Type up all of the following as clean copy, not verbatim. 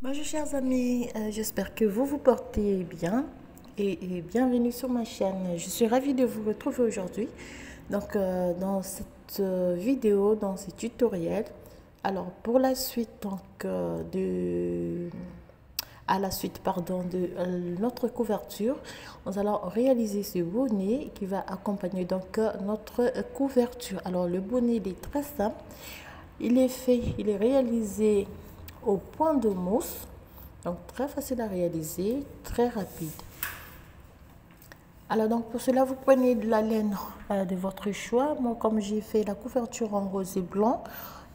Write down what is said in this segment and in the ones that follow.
Bonjour chers amis, j'espère que vous vous portez bien et bienvenue sur ma chaîne. Je suis ravie de vous retrouver aujourd'hui. Dans cette vidéo, dans ce tutoriel, alors pour la suite à la suite de notre couverture, nous allons réaliser ce bonnet qui va accompagner notre couverture. Alors le bonnet il est très simple, il est réalisé au point de mousse, donc très facile à réaliser, très rapide. Alors donc pour cela, vous prenez de la laine de votre choix. Moi, comme j'ai fait la couverture en rose et blanc,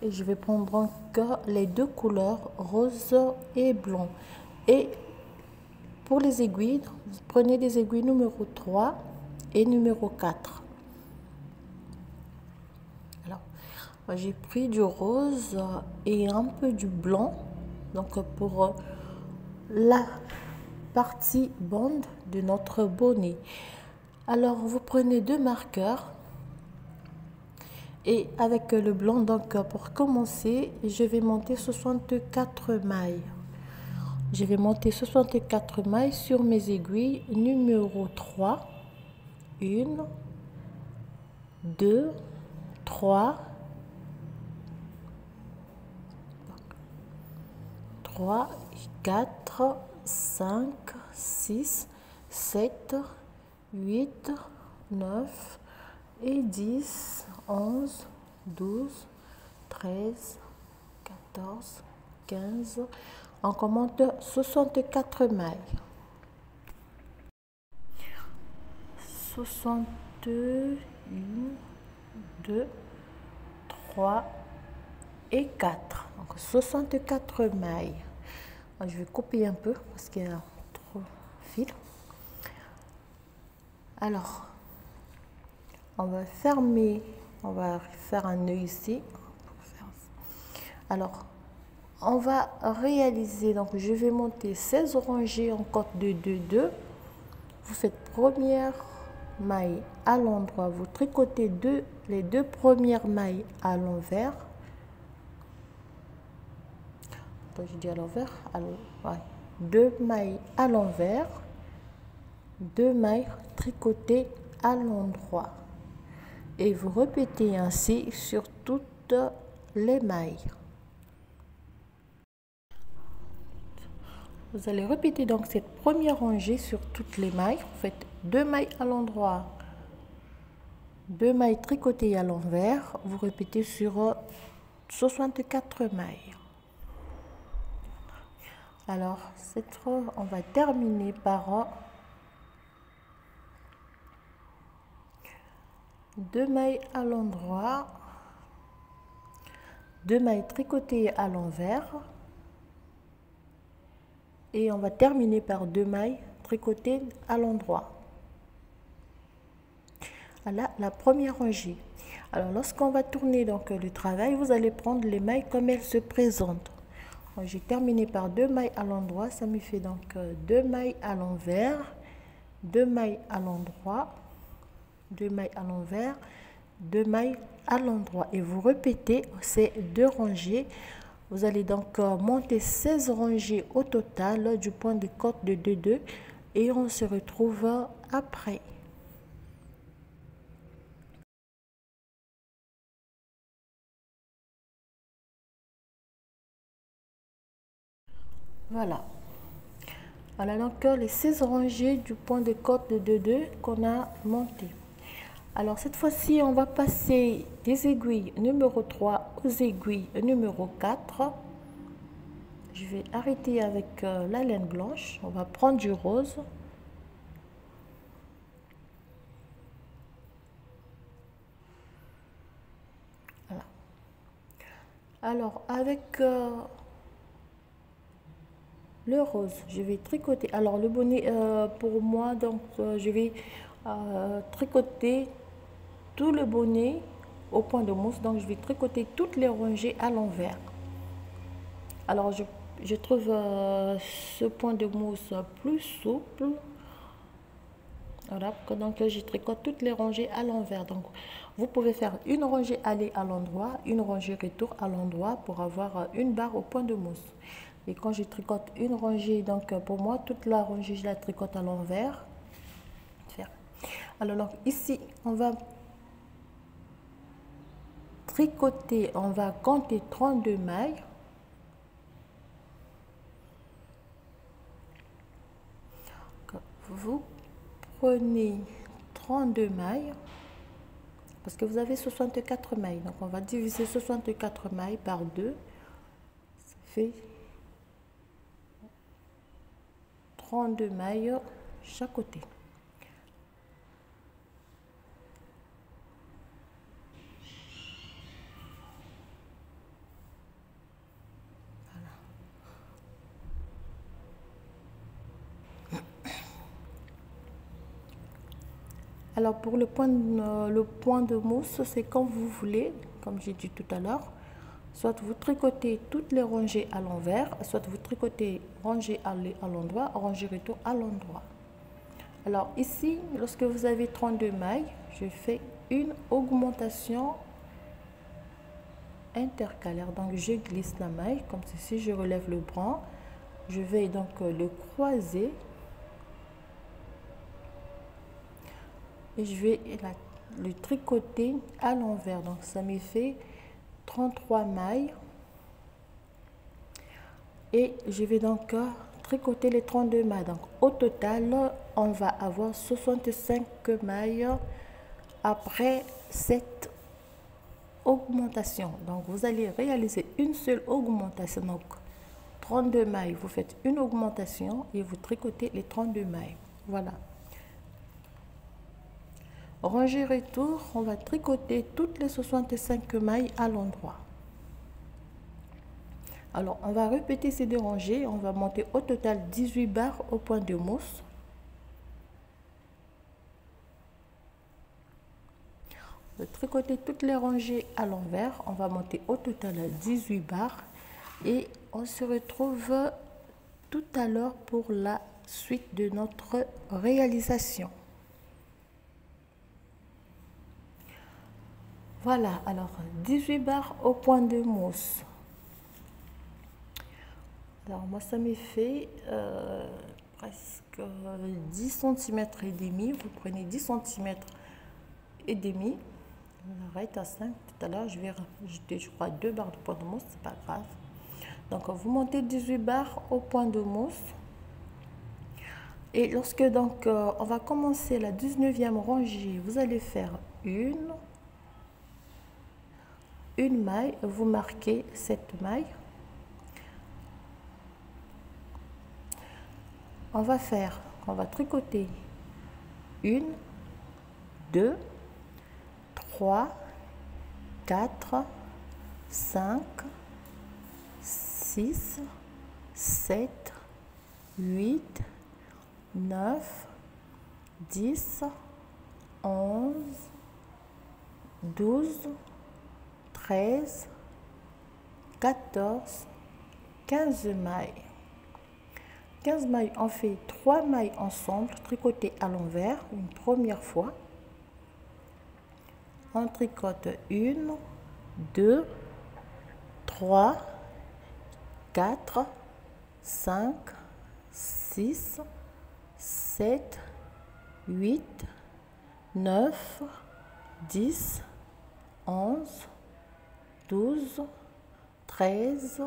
et je vais prendre encore les deux couleurs, rose et blanc. Et pour les aiguilles, vous prenez des aiguilles numéro 3 et numéro 4. Alors, j'ai pris du rose et un peu du blanc, donc pour la partie bande de notre bonnet. Alors, vous prenez deux marqueurs et avec le blanc, donc pour commencer, je vais monter 64 mailles. Je vais monter 64 mailles sur mes aiguilles numéro 3. 1, 2, 3, 4, 5, 6, 7, 8, 9 et 10, 11, 12, 13, 14, 15. On compte 64 mailles. 61, 2, 3 et 4. Donc 64 mailles. Je vais couper un peu parce qu'il y a trop de fil. Alors, on va fermer, on va faire un nœud ici. Alors, on va réaliser, donc je vais monter 16 rangées en corde de 2, 2. Vous faites première maille à l'endroit, vous tricotez les deux premières mailles à l'envers. Je dis à l'envers, ouais. 2 mailles à l'envers, 2 mailles tricotées à l'endroit et vous répétez ainsi sur toutes les mailles. Vous allez répéter donc cette première rangée sur toutes les mailles. Vous faites 2 mailles à l'endroit, 2 mailles tricotées à l'envers. Vous répétez sur 64 mailles. Alors, cette fois, on va terminer par 2 mailles à l'endroit, 2 mailles tricotées à l'envers et on va terminer par 2 mailles tricotées à l'endroit. Voilà la première rangée. Alors, lorsqu'on va tourner donc le travail, vous allez prendre les mailles comme elles se présentent. J'ai terminé par 2 mailles à l'endroit, ça me fait donc 2 mailles à l'envers, 2 mailles à l'endroit, 2 mailles à l'envers, 2 mailles à l'endroit et vous répétez ces deux rangées. Vous allez donc monter 16 rangées au total du point de corde de 2, 2 et on se retrouve après. Voilà. Voilà donc les 16 rangées du point de corde de 2, 2 qu'on a monté. Alors cette fois-ci, on va passer des aiguilles numéro 3 aux aiguilles numéro 4. Je vais arrêter avec la laine blanche. On va prendre du rose. Voilà. Alors avec le rose, je vais tricoter. Alors le bonnet pour moi, donc je vais tricoter tout le bonnet au point de mousse. Donc je vais tricoter toutes les rangées à l'envers. Alors je trouve ce point de mousse plus souple. Voilà, donc je tricote toutes les rangées à l'envers. Donc vous pouvez faire une rangée aller à l'endroit, une rangée retour à l'endroit pour avoir une barre au point de mousse. Et quand je tricote une rangée, donc pour moi, toute la rangée, je la tricote à l'envers. Alors, donc, ici, on va tricoter, on va compter 32 mailles. Vous prenez 32 mailles, parce que vous avez 64 mailles. Donc, on va diviser 64 mailles par 2. Ça fait 32 mailles chaque côté. Alors pour le point de mousse, c'est comme vous voulez, comme j'ai dit tout à l'heure. Soit vous tricotez toutes les rangées à l'envers, soit vous tricotez rangée à l'endroit, rangée retour à l'endroit. Alors ici, lorsque vous avez 32 mailles, je fais une augmentation intercalaire. Donc je glisse la maille comme ceci, je relève le bras, je vais donc le croiser. Et je vais le tricoter à l'envers. Donc ça me fait 33 mailles. Et je vais donc tricoter les 32 mailles. Donc au total, on va avoir 65 mailles après cette augmentation. Donc vous allez réaliser une seule augmentation. Donc 32 mailles, vous faites une augmentation et vous tricotez les 32 mailles. Voilà. Rangée retour, on va tricoter toutes les 65 mailles à l'endroit. Alors, on va répéter ces deux rangées. On va monter au total 18 barres au point de mousse. On va tricoter toutes les rangées à l'envers. On va monter au total 18 barres. Et on se retrouve tout à l'heure pour la suite de notre réalisation. Voilà, alors 18 barres au point de mousse. Alors moi ça me fait presque 10 cm et demi. Vous prenez 10 cm et demi. On arrête à 5. Tout à l'heure je vais rajouter je crois 2 barres de point de mousse, c'est pas grave. Donc vous montez 18 barres au point de mousse. Et lorsque donc on va commencer la 19e rangée, vous allez faire une maille, vous marquez cette maille. On va tricoter 1, 2, 3, 4, 5, 6, 7, 8, 9, 10, 11, 12, 13, 14, 15 mailles. 15 mailles, on fait 3 mailles ensemble, tricotées à l'envers une première fois. On tricote 1, 2, 3, 4, 5, 6, 7, 8, 9, 10, 11, 12, 13,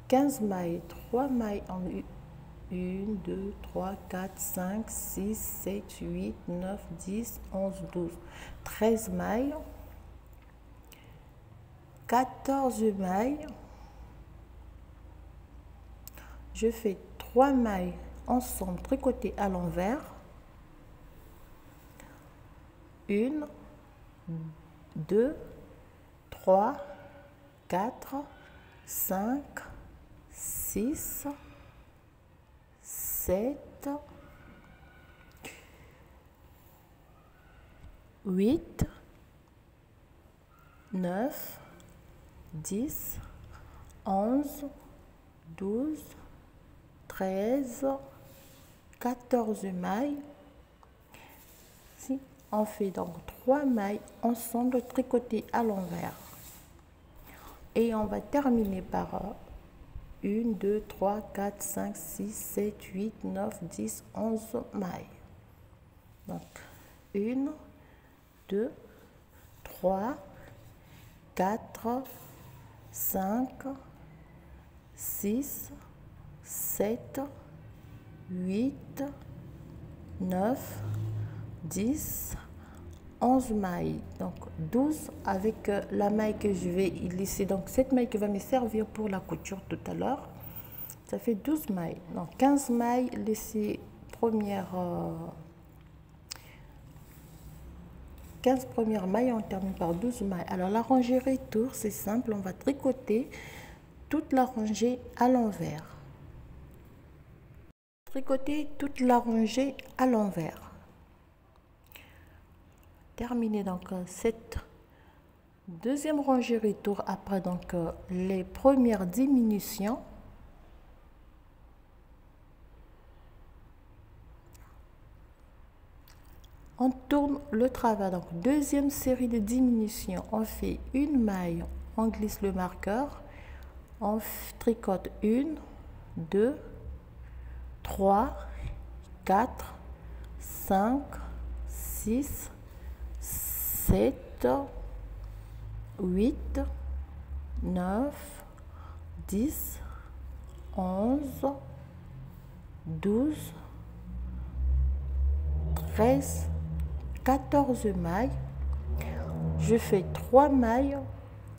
15 mailles, 3 mailles en 1, 2, 3, 4, 5, 6, 7, 8, 9, 10, 11, 12, 13 mailles, 14 mailles. Je fais 3 mailles ensemble tricotées à l'envers. 1, 2, 3, 4, 5, 6, 7, 8, 9, 10, 11, 12, 13, 14 mailles, Ici, on fait donc 3 mailles ensemble tricotées à l'envers. Et on va terminer par 1, 2, 3, 4, 5, 6, 7, 8, 9, 10, 11 mailles. Donc, 1, 2, 3, 4, 5, 6, 7, 8, 9, 10, 11 mailles. Donc 12 avec la maille que je vais y laisser. Donc cette maille qui va me servir pour la couture tout à l'heure. Ça fait 12 mailles. Donc 15 mailles, laisser première... 15 premières mailles, on termine par 12 mailles. Alors la rangée retour, c'est simple, on va tricoter toute la rangée à l'envers. Tricoter toute la rangée à l'envers. Terminer donc cette deuxième rangée retour après donc les premières diminutions. On tourne le travail, donc deuxième série de diminutions, on fait une maille, on glisse le marqueur, on tricote 1, 2, 3, 4, 5, 6, 7, 8, 9, 10, 11, 12, 13, 14 mailles. Je fais 3 mailles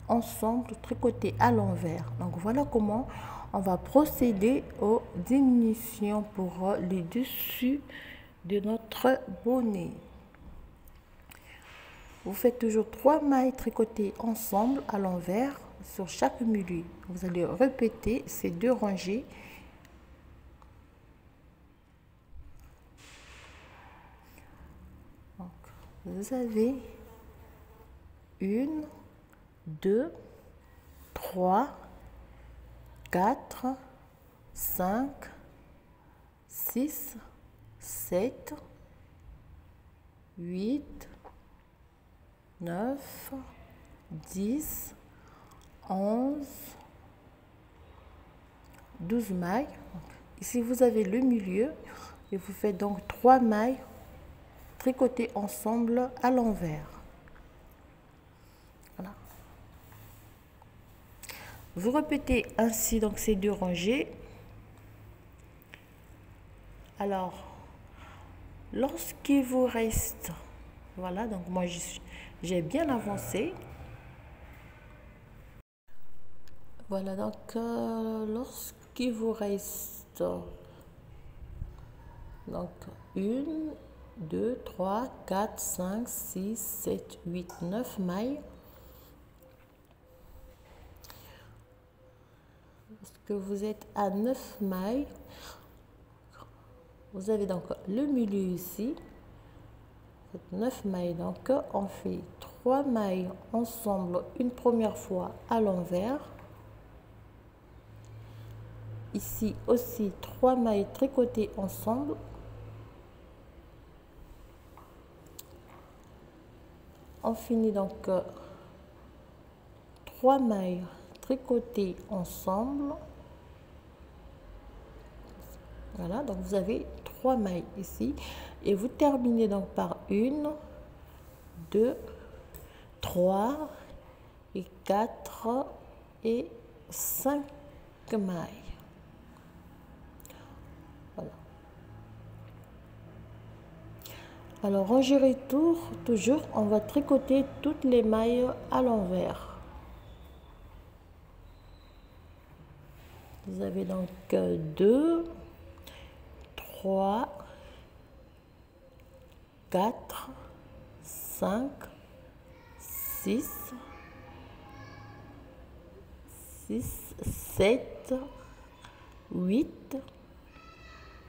ensemble tricotées à l'envers. Donc voilà comment on va procéder aux diminutions pour les dessus de notre bonnet. Vous faites toujours 3 mailles tricotées ensemble à l'envers sur chaque milieu. Vous allez répéter ces 2 rangées. Donc, vous avez 1, 2, 3, 4, 5, 6, 7, 8, 9, 10, 11, 12 mailles. Ici, vous avez le milieu et vous faites donc 3 mailles tricotées ensemble à l'envers. Voilà. Vous répétez ainsi donc ces 2 rangées. Alors, lorsqu'il vous reste, voilà, donc moi j'ai bien avancé. Voilà, donc lorsqu'il vous reste donc 1, 2, 3, 4, 5, 6, 7, 8, 9 mailles. Lorsque vous êtes à 9 mailles, vous avez donc le milieu ici. 9 mailles, donc on fait 3 mailles ensemble une première fois à l'envers. Ici aussi 3 mailles tricotées ensemble. On finit donc 3 mailles tricotées ensemble. Voilà, donc vous avez 3 mailles ici et vous terminez donc par 1, 2, 3 et 4 et 5 mailles. Voilà. Alors rangée retour, toujours on va tricoter toutes les mailles à l'envers. Vous avez donc 2, 3, 4, 5, 6, 7, 8,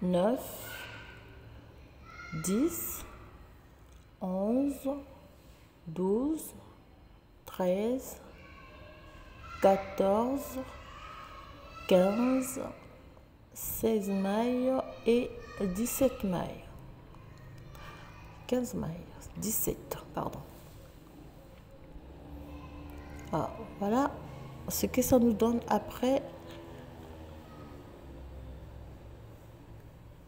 9, 10, 11, 12, 13, 14, 15, 16 mailles et 17 mailles. 15 mailles, 17, pardon. Ah, voilà ce que ça nous donne après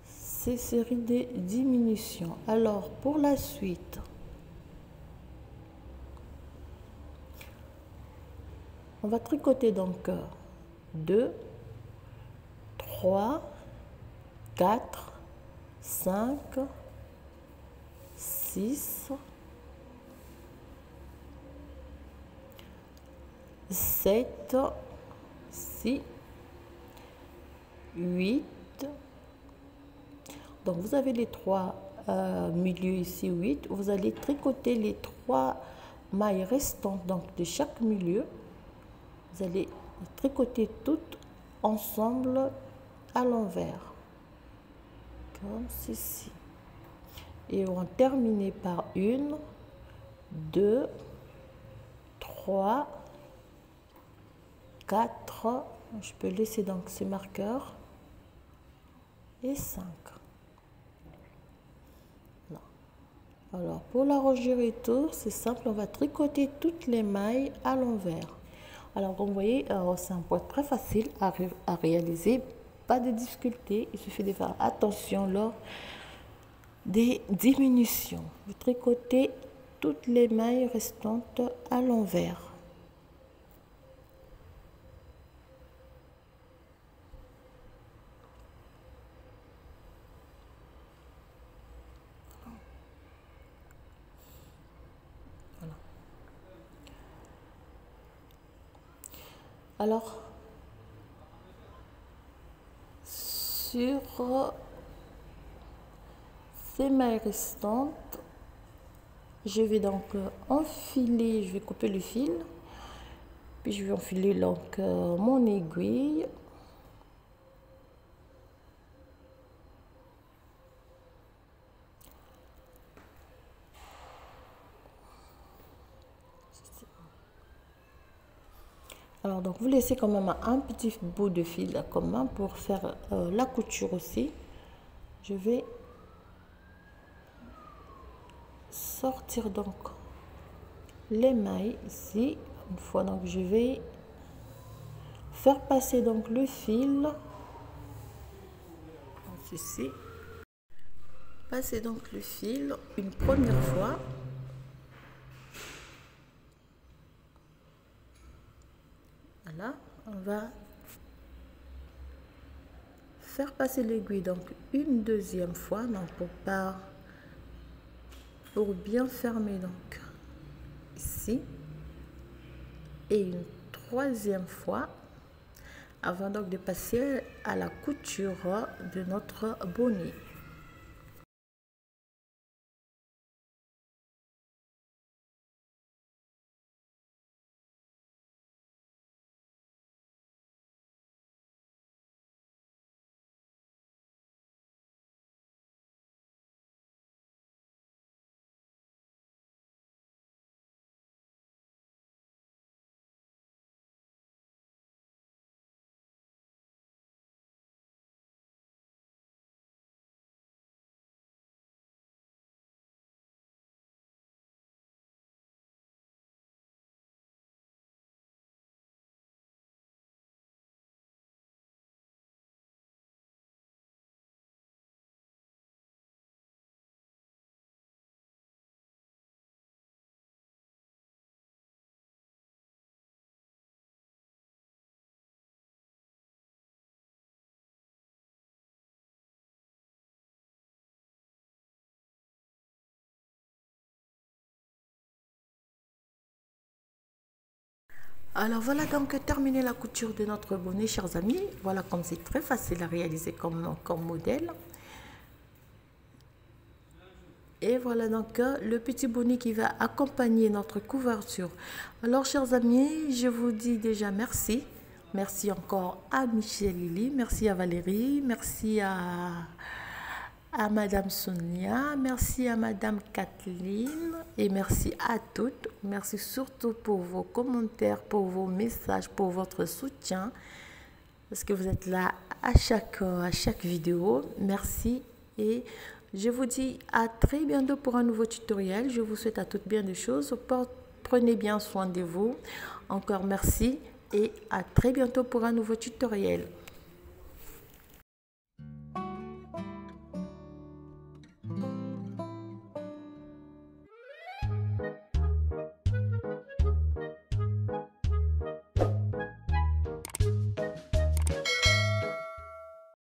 ces séries de diminutions. Alors, pour la suite, on va tricoter donc 2, 3, 4, 5, 6, 7, 6, 8. Donc vous avez les trois milieux ici, 8. Vous allez tricoter les 3 mailles restantes donc de chaque milieu. Vous allez tricoter toutes ensemble à l'envers, comme ceci. Et on va terminer par 1, 2, 3, 4. Je peux laisser donc ces marqueurs. Et 5. Alors pour la rangure et tour, c'est simple, on va tricoter toutes les mailles à l'envers. Alors comme vous voyez, c'est un point très facile à réaliser, pas de difficulté, il suffit de faire attention lors des diminutions. Vous tricotez toutes les mailles restantes à l'envers. Alors, sur ces mailles restantes, je vais donc enfiler, je vais couper le fil, puis je vais enfiler donc mon aiguille. Alors donc vous laissez quand même un petit bout de fil commun pour faire la couture aussi. Je vais sortir donc les mailles ici. Une fois donc je vais faire passer donc le fil ceci. Passer donc le fil une première fois. Voilà, on va faire passer l'aiguille donc une deuxième fois, donc pour bien fermer donc ici, et une troisième fois avant donc de passer à la couture de notre bonnet. Alors voilà donc terminé la couture de notre bonnet, chers amis. Voilà comme c'est très facile à réaliser comme modèle. Et voilà donc le petit bonnet qui va accompagner notre couverture. Alors chers amis, je vous dis déjà merci. Merci encore à Michel Lily, merci à Valérie, merci à Madame Sonia, merci à Madame Kathleen et merci à toutes. Merci surtout pour vos commentaires, pour vos messages, pour votre soutien, parce que vous êtes là à chaque vidéo. Merci et Je vous dis à très bientôt pour un nouveau tutoriel. Je vous souhaite à toutes bien des choses. Prenez bien soin de vous. Encore merci et à très bientôt pour un nouveau tutoriel.